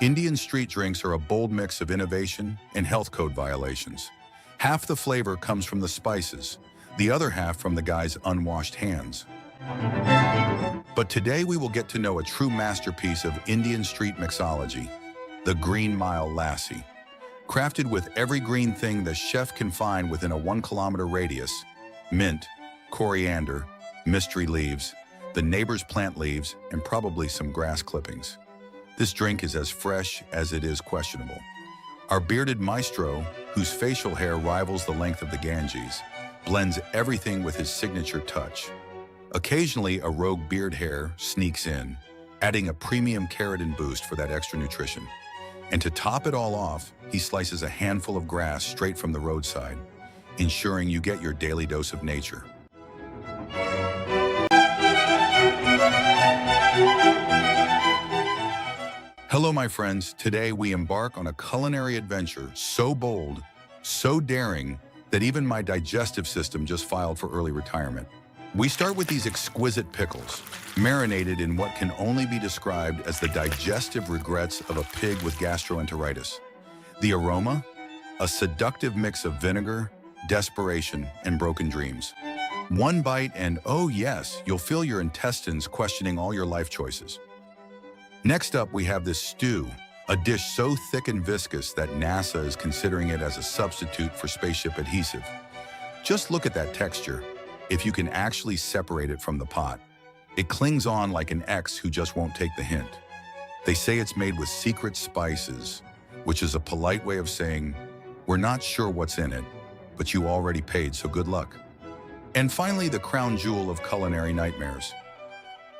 Indian street drinks are a bold mix of innovation and health code violations. Half the flavor comes from the spices, the other half from the guy's unwashed hands. But today we will get to know a true masterpiece of Indian street mixology, the Green Mile Lassi. Crafted with every green thing the chef can find within a 1 kilometer radius: mint, coriander, mystery leaves, the neighbor's plant leaves, and probably some grass clippings. This drink is as fresh as it is questionable. Our bearded maestro, whose facial hair rivals the length of the Ganges, blends everything with his signature touch. Occasionally, a rogue beard hair sneaks in, adding a premium keratin boost for that extra nutrition. And to top it all off, he slices a handful of grass straight from the roadside, ensuring you get your daily dose of nature. Hello, my friends. Today we embark on a culinary adventure so bold, so daring, that even my digestive system just filed for early retirement. We start with these exquisite pickles, marinated in what can only be described as the digestive regrets of a pig with gastroenteritis. The aroma? A seductive mix of vinegar, desperation, and broken dreams. One bite and oh yes, you'll feel your intestines questioning all your life choices. Next up, we have this stew, a dish so thick and viscous that NASA is considering it as a substitute for spaceship adhesive. Just look at that texture. If you can actually separate it from the pot, it clings on like an ex who just won't take the hint. They say it's made with secret spices, which is a polite way of saying, we're not sure what's in it, but you already paid, so good luck. And finally, the crown jewel of culinary nightmares.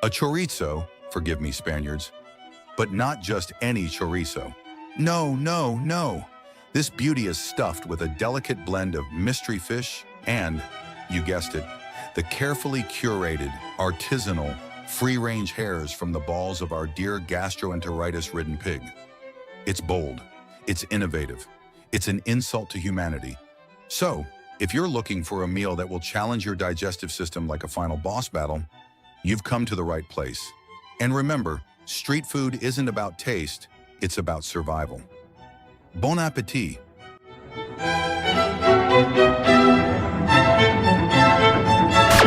A chorizo, forgive me Spaniards, but not just any chorizo. No, no, no. This beauty is stuffed with a delicate blend of mystery fish and, you guessed it, the carefully curated, artisanal, free-range hairs from the balls of our dear gastroenteritis-ridden pig. It's bold, it's innovative, it's an insult to humanity. So, if you're looking for a meal that will challenge your digestive system like a final boss battle, you've come to the right place. And remember, street food isn't about taste, it's about survival. Bon appétit!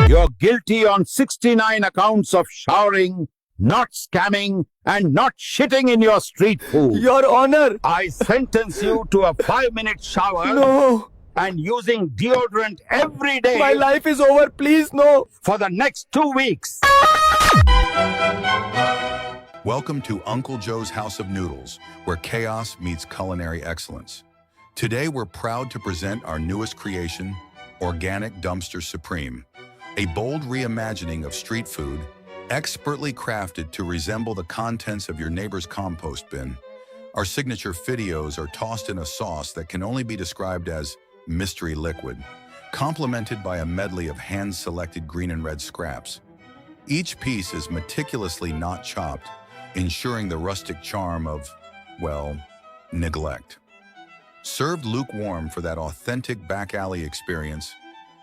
You're guilty on 69 accounts of showering, not scamming, and not shitting in your street food. Your Honor! I sentence you to a 5-minute shower No! and using deodorant every day My life is over, please, no! for the next 2 weeks. Welcome to Uncle Joe's House of Noodles, where chaos meets culinary excellence. Today, we're proud to present our newest creation, Organic Dumpster Supreme, a bold reimagining of street food, expertly crafted to resemble the contents of your neighbor's compost bin. Our signature Fideos are tossed in a sauce that can only be described as mystery liquid, complemented by a medley of hand-selected green and red scraps. Each piece is meticulously not chopped, ensuring the rustic charm of, well, neglect. Served lukewarm for that authentic back alley experience,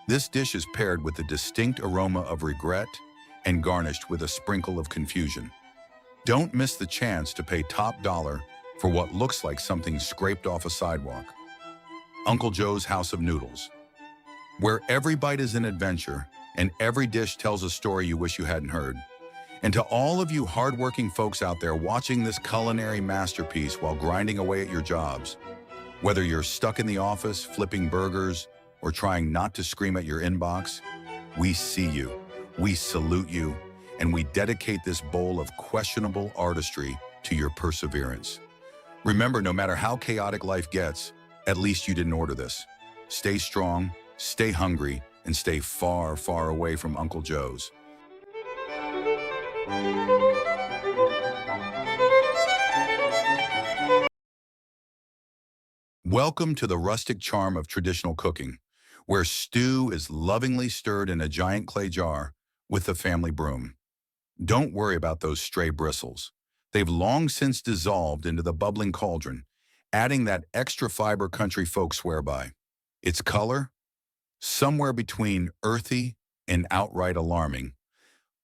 this dish is paired with a distinct aroma of regret and garnished with a sprinkle of confusion. Don't miss the chance to pay top dollar for what looks like something scraped off a sidewalk. Uncle Joe's House of Noodles, where every bite is an adventure and every dish tells a story you wish you hadn't heard. And to all of you hardworking folks out there watching this culinary masterpiece while grinding away at your jobs, whether you're stuck in the office flipping burgers or trying not to scream at your inbox, we see you, we salute you, and we dedicate this bowl of questionable artistry to your perseverance. Remember, no matter how chaotic life gets, at least you didn't order this. Stay strong, stay hungry, and stay far, far away from Uncle Joe's. Welcome to the rustic charm of traditional cooking, where stew is lovingly stirred in a giant clay jar with the family broom. Don't worry about those stray bristles. They've long since dissolved into the bubbling cauldron, adding that extra fiber country folks swear by. Its color? Somewhere between earthy and outright alarming.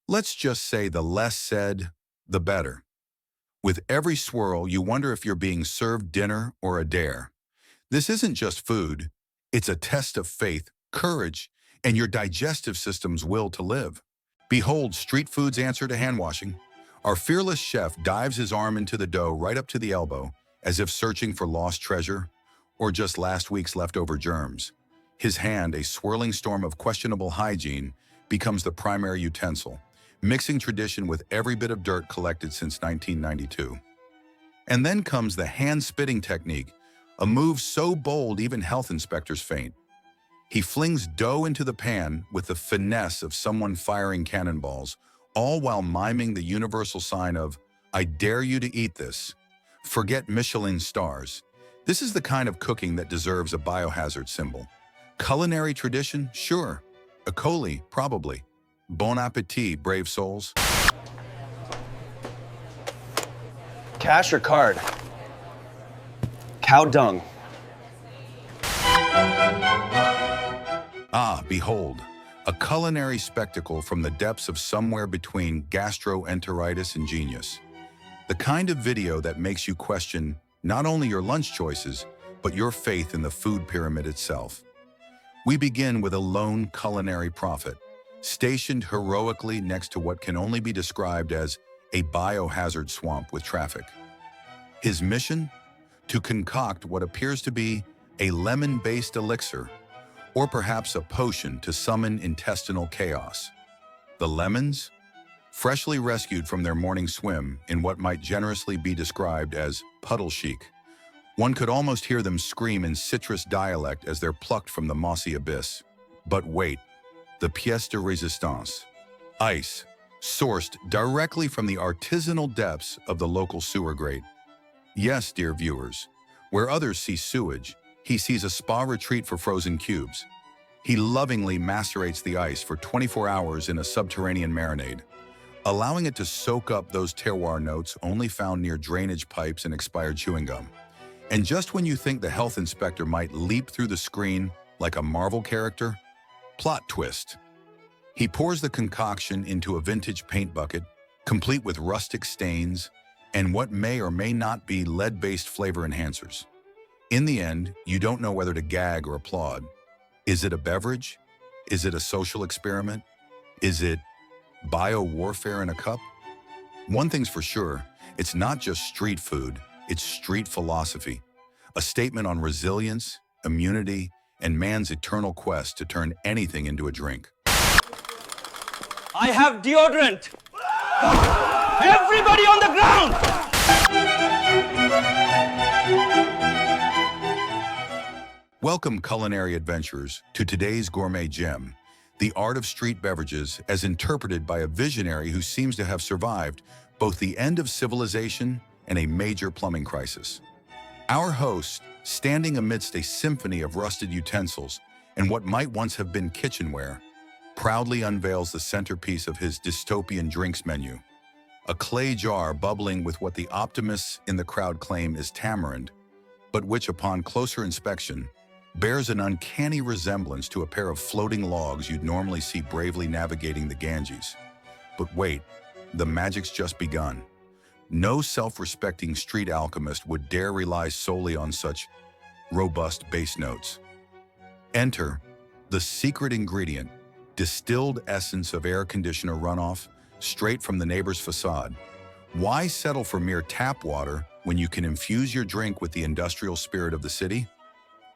Let's just say the less said, the better. With every swirl, you wonder if you're being served dinner or a dare. This isn't just food, it's a test of faith, courage, and your digestive system's will to live. Behold street food's answer to hand washing. Our fearless chef dives his arm into the dough right up to the elbow, as if searching for lost treasure or just last week's leftover germs. His hand, a swirling storm of questionable hygiene, becomes the primary utensil, mixing tradition with every bit of dirt collected since 1992. And then comes the hand-spitting technique, a move so bold even health inspectors faint. He flings dough into the pan with the finesse of someone firing cannonballs, all while miming the universal sign of, "I dare you to eat this." Forget Michelin stars. This is the kind of cooking that deserves a biohazard symbol. Culinary tradition? Sure. E. coli? Probably. Bon appetit, brave souls. Cash or card? Cow dung. Ah, behold, a culinary spectacle from the depths of somewhere between gastroenteritis and genius. The kind of video that makes you question not only your lunch choices, but your faith in the food pyramid itself. We begin with a lone culinary prophet, stationed heroically next to what can only be described as a biohazard swamp with traffic. His mission? To concoct what appears to be a lemon-based elixir, or perhaps a potion to summon intestinal chaos. The lemons? Freshly rescued from their morning swim in what might generously be described as puddle chic. One could almost hear them scream in citrus dialect as they're plucked from the mossy abyss. But wait, the pièce de résistance. Ice, sourced directly from the artisanal depths of the local sewer grate. Yes, dear viewers, where others see sewage, he sees a spa retreat for frozen cubes. He lovingly macerates the ice for 24 hours in a subterranean marinade, allowing it to soak up those terroir notes only found near drainage pipes and expired chewing gum. And just when you think the health inspector might leap through the screen like a Marvel character, plot twist. He pours the concoction into a vintage paint bucket, complete with rustic stains and what may or may not be lead-based flavor enhancers. In the end, you don't know whether to gag or applaud. Is it a beverage? Is it a social experiment? Is it bio-warfare in a cup? One thing's for sure, it's not just street food, it's street philosophy. A statement on resilience, immunity, and man's eternal quest to turn anything into a drink. I have deodorant! Everybody on the ground! Welcome, culinary adventurers, to today's gourmet gem, the art of street beverages as interpreted by a visionary who seems to have survived both the end of civilization and a major plumbing crisis. Our host, standing amidst a symphony of rusted utensils and what might once have been kitchenware, proudly unveils the centerpiece of his dystopian drinks menu, a clay jar bubbling with what the optimists in the crowd claim is tamarind, but which upon closer inspection bears an uncanny resemblance to a pair of floating logs you'd normally see bravely navigating the Ganges. But wait, the magic's just begun. No self-respecting street alchemist would dare rely solely on such robust base notes. Enter the secret ingredient, distilled essence of air conditioner runoff straight from the neighbor's facade. Why settle for mere tap water when you can infuse your drink with the industrial spirit of the city?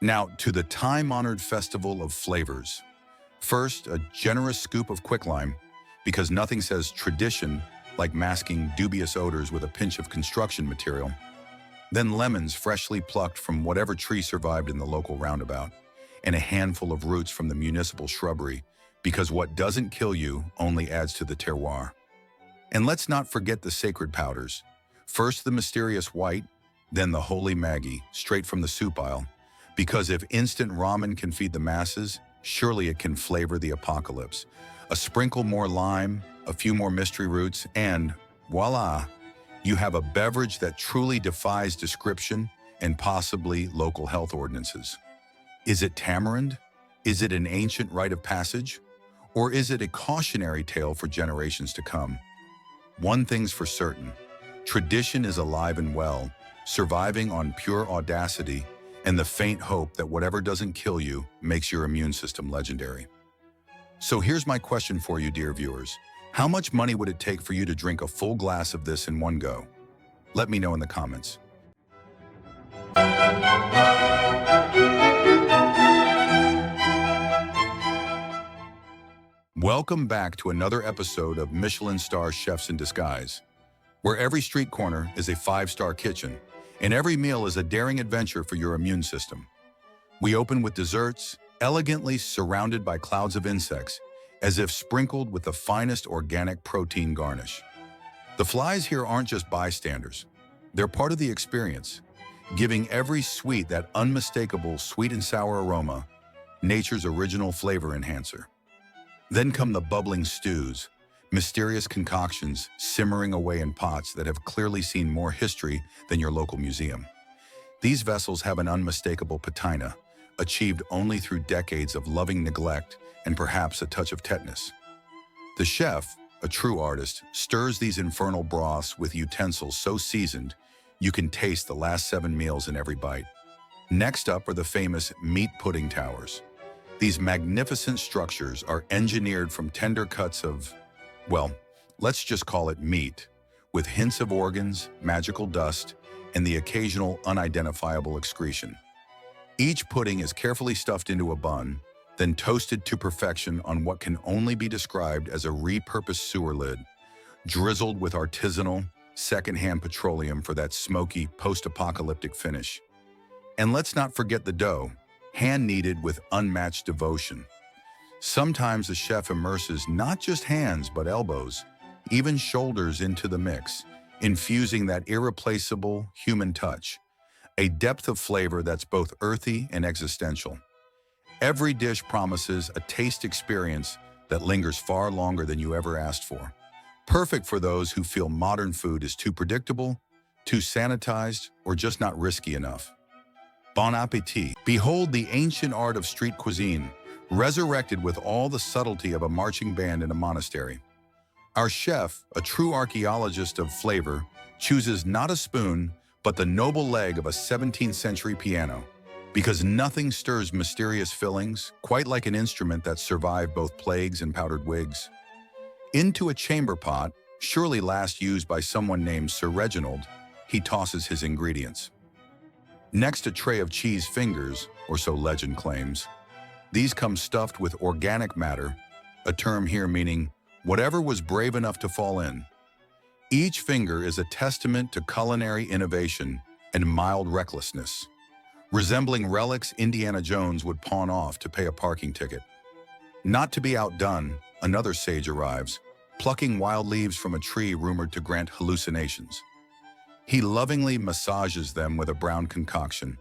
Now, to the time-honored festival of flavors. First, a generous scoop of quicklime, because nothing says tradition like masking dubious odors with a pinch of construction material. Then lemons freshly plucked from whatever tree survived in the local roundabout, and a handful of roots from the municipal shrubbery, because what doesn't kill you only adds to the terroir. And let's not forget the sacred powders. First the mysterious white, then the holy Maggi, straight from the soup aisle. Because if instant ramen can feed the masses, surely it can flavor the apocalypse. A sprinkle more lime, a few more mystery roots, and voila, you have a beverage that truly defies description and possibly local health ordinances. Is it tamarind? Is it an ancient rite of passage? Or is it a cautionary tale for generations to come? One thing's for certain, Tradition is alive and well, surviving on pure audacity and the faint hope that whatever doesn't kill you makes your immune system legendary. So here's my question for you, dear viewers. How much money would it take for you to drink a full glass of this in one go? Let me know in the comments. Welcome back to another episode of Michelin Star Chefs in Disguise, where every street corner is a 5-star kitchen, and every meal is a daring adventure for your immune system. We open with desserts, elegantly surrounded by clouds of insects, as if sprinkled with the finest organic protein garnish. The flies here aren't just bystanders. They're part of the experience, giving every sweet that unmistakable sweet and sour aroma, nature's original flavor enhancer. Then come the bubbling stews, mysterious concoctions simmering away in pots that have clearly seen more history than your local museum. These vessels have an unmistakable patina, achieved only through decades of loving neglect and perhaps a touch of tetanus. The chef, a true artist, stirs these infernal broths with utensils so seasoned you can taste the last 7 meals in every bite. Next up are the famous meat pudding towers. These magnificent structures are engineered from tender cuts of, well, let's just call it meat, with hints of organs, magical dust, and the occasional unidentifiable excretion. Each pudding is carefully stuffed into a bun, then toasted to perfection on what can only be described as a repurposed sewer lid, drizzled with artisanal, secondhand petroleum for that smoky, post-apocalyptic finish. And let's not forget the dough, hand-kneaded with unmatched devotion. Sometimes the chef immerses not just hands but elbows, even shoulders into the mix, infusing that irreplaceable human touch, a depth of flavor that's both earthy and existential. Every dish promises a taste experience that lingers far longer than you ever asked for. Perfect for those who feel modern food is too predictable, too sanitized, or just not risky enough. Bon appetit. Behold the ancient art of street cuisine, resurrected with all the subtlety of a marching band in a monastery. Our chef, a true archaeologist of flavor, chooses not a spoon, but the noble leg of a 17th century piano, because nothing stirs mysterious fillings quite like an instrument that survived both plagues and powdered wigs. Into a chamber pot, surely last used by someone named Sir Reginald, he tosses his ingredients. Next, a tray of cheese fingers, or so legend claims. These come stuffed with organic matter, a term here meaning whatever was brave enough to fall in. Each finger is a testament to culinary innovation and mild recklessness, resembling relics Indiana Jones would pawn off to pay a parking ticket. Not to be outdone, another sage arrives, plucking wild leaves from a tree rumored to grant hallucinations. He lovingly massages them with a brown concoction,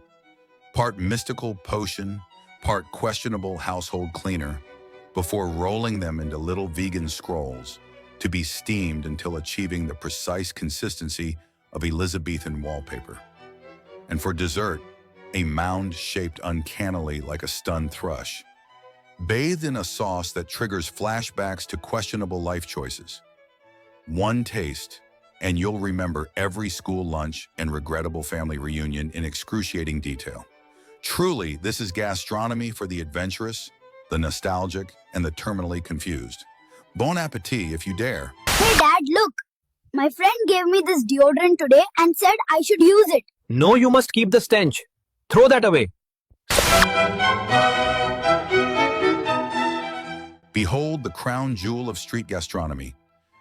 part mystical potion, part questionable household cleaner, before rolling them into little vegan scrolls to be steamed until achieving the precise consistency of Elizabethan wallpaper. And for dessert, a mound shaped uncannily like a stunned thrush, bathed in a sauce that triggers flashbacks to questionable life choices. One taste, and you'll remember every school lunch and regrettable family reunion in excruciating detail. Truly, this is gastronomy for the adventurous, the nostalgic, and the terminally confused. Bon appetit if you dare. Hey Dad, look! My friend gave me this deodorant today and said I should use it. No, you must keep the stench. Throw that away. Behold the crown jewel of street gastronomy,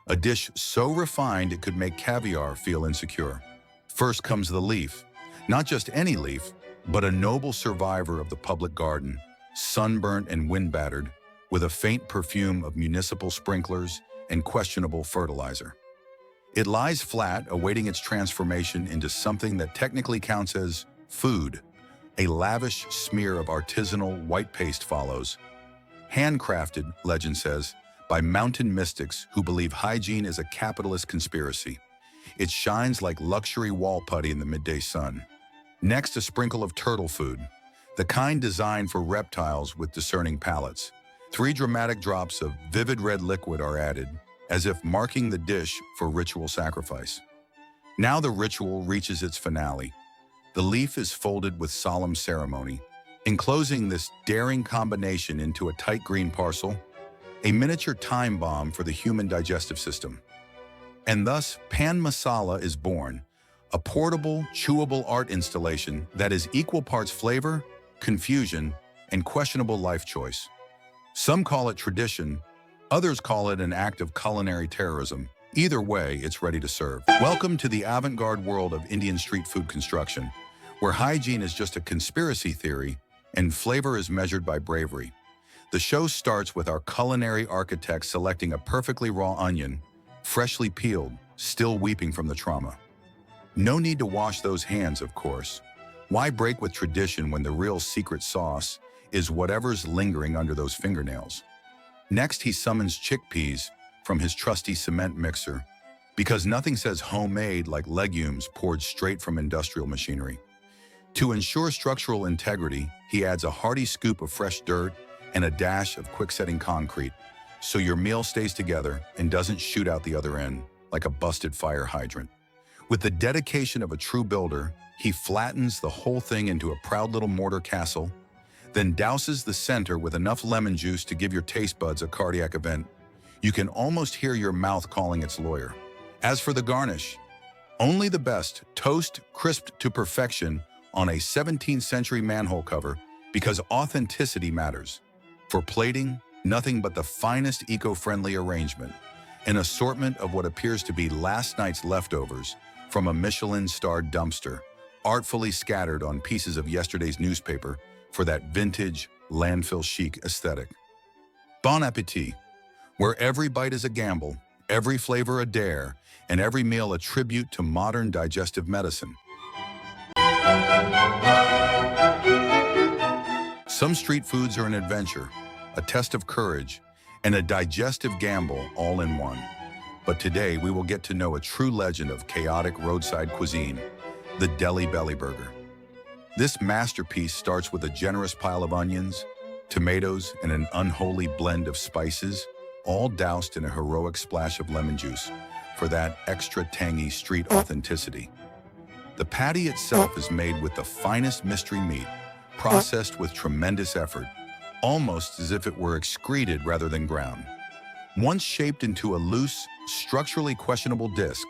a dish so refined it could make caviar feel insecure. First comes the leaf, not just any leaf, but a noble survivor of the public garden, sunburnt and wind-battered, with a faint perfume of municipal sprinklers and questionable fertilizer. It lies flat, awaiting its transformation into something that technically counts as food. A lavish smear of artisanal white paste follows. Handcrafted, legend says, by mountain mystics who believe hygiene is a capitalist conspiracy. It shines like luxury wall putty in the midday sun. Next, a sprinkle of turtle food, the kind designed for reptiles with discerning palates. 3 dramatic drops of vivid red liquid are added, as if marking the dish for ritual sacrifice. Now the ritual reaches its finale. The leaf is folded with solemn ceremony, enclosing this daring combination into a tight green parcel, a miniature time bomb for the human digestive system. And thus, Pan Masala is born, a portable, chewable art installation that is equal parts flavor, confusion, and questionable life choice. Some call it tradition, others call it an act of culinary terrorism. Either way, it's ready to serve. Welcome to the avant-garde world of Indian street food construction, where hygiene is just a conspiracy theory and flavor is measured by bravery. The show starts with our culinary architect selecting a perfectly raw onion, freshly peeled, still weeping from the trauma. No need to wash those hands, of course. Why break with tradition when the real secret sauce is whatever's lingering under those fingernails? Next, he summons chickpeas from his trusty cement mixer, because nothing says homemade like legumes poured straight from industrial machinery. To ensure structural integrity, he adds a hearty scoop of fresh dirt and a dash of quick-setting concrete, so your meal stays together and doesn't shoot out the other end like a busted fire hydrant. With the dedication of a true builder, he flattens the whole thing into a proud little mortar castle, then douses the center with enough lemon juice to give your taste buds a cardiac event. You can almost hear your mouth calling its lawyer. As for the garnish, only the best, toast crisped to perfection on a 17th century manhole cover, because authenticity matters. For plating, nothing but the finest eco-friendly arrangement, an assortment of what appears to be last night's leftovers from a Michelin-starred dumpster, artfully scattered on pieces of yesterday's newspaper for that vintage, landfill chic aesthetic. Bon appetit, where every bite is a gamble, every flavor a dare, and every meal a tribute to modern digestive medicine. Some street foods are an adventure, a test of courage, and a digestive gamble all in one. But today we will get to know a true legend of chaotic roadside cuisine, the Delhi Belly Burger. This masterpiece starts with a generous pile of onions, tomatoes, and an unholy blend of spices, all doused in a heroic splash of lemon juice for that extra tangy street authenticity. The patty itself is made with the finest mystery meat, processed with tremendous effort, almost as if it were excreted rather than ground. Once shaped into a loose, structurally questionable disc,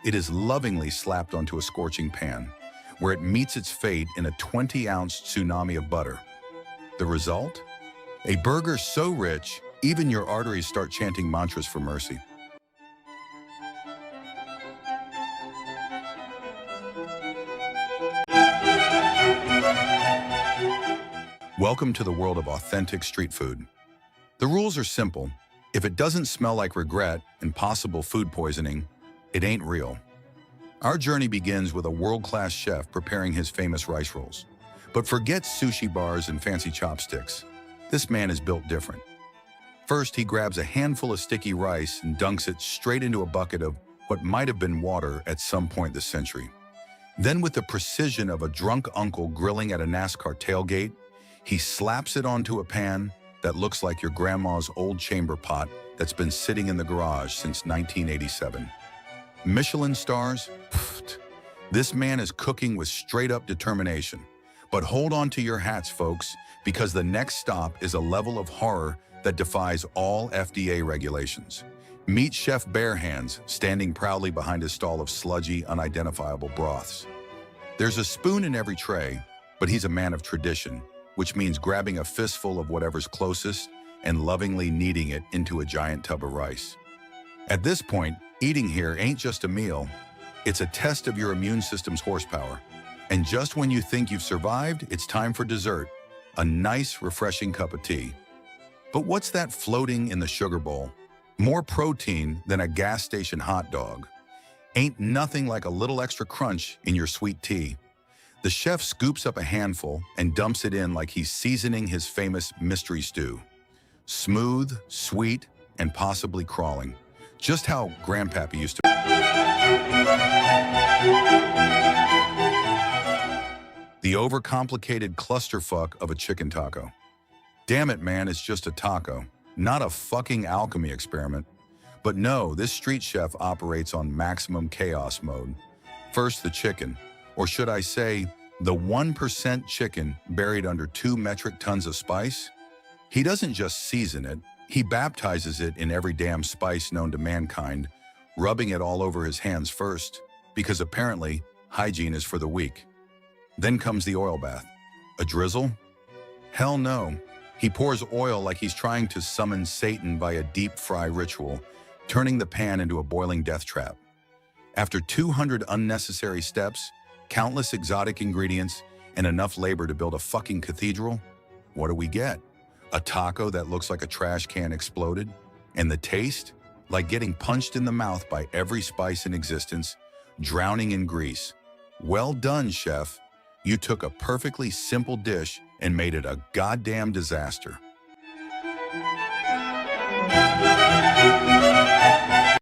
it is lovingly slapped onto a scorching pan, where it meets its fate in a 20-ounce tsunami of butter. The result? A burger so rich, even your arteries start chanting mantras for mercy. Welcome to the world of authentic street food. The rules are simple. If it doesn't smell like regret and possible food poisoning, it ain't real. Our journey begins with a world-class chef preparing his famous rice rolls. But forget sushi bars and fancy chopsticks. This man is built different. First, he grabs a handful of sticky rice and dunks it straight into a bucket of what might have been water at some point this century. Then, with the precision of a drunk uncle grilling at a NASCAR tailgate, he slaps it onto a pan that looks like your grandma's old chamber pot that's been sitting in the garage since 1987. Michelin stars? Pfft. This man is cooking with straight-up determination. But hold on to your hats, folks, because the next stop is a level of horror that defies all FDA regulations. Meet Chef Bare Hands standing proudly behind his stall of sludgy, unidentifiable broths. There's a spoon in every tray, but he's a man of tradition, which means grabbing a fistful of whatever's closest and lovingly kneading it into a giant tub of rice. At this point, eating here ain't just a meal, it's a test of your immune system's horsepower. And just when you think you've survived, it's time for dessert, a nice, refreshing cup of tea. But what's that floating in the sugar bowl? More protein than a gas station hot dog. Ain't nothing like a little extra crunch in your sweet tea. The chef scoops up a handful and dumps it in like he's seasoning his famous mystery stew. Smooth, sweet, and possibly crawling. Just how Grandpappy used to. The overcomplicated clusterfuck of a chicken taco. Damn it, man, it's just a taco, not a fucking alchemy experiment. But no, this street chef operates on maximum chaos mode. First, the chicken, or should I say, the 1% chicken buried under 2 metric tons of spice. He doesn't just season it, he baptizes it in every damn spice known to mankind, rubbing it all over his hands first, because apparently hygiene is for the weak. Then comes the oil bath. A drizzle? Hell no. He pours oil like he's trying to summon Satan via deep fry ritual, turning the pan into a boiling death trap. After 200 unnecessary steps, countless exotic ingredients, and enough labor to build a fucking cathedral, what do we get? A taco that looks like a trash can exploded? And the taste? Like getting punched in the mouth by every spice in existence, drowning in grease. Well done, chef. You took a perfectly simple dish and made it a goddamn disaster.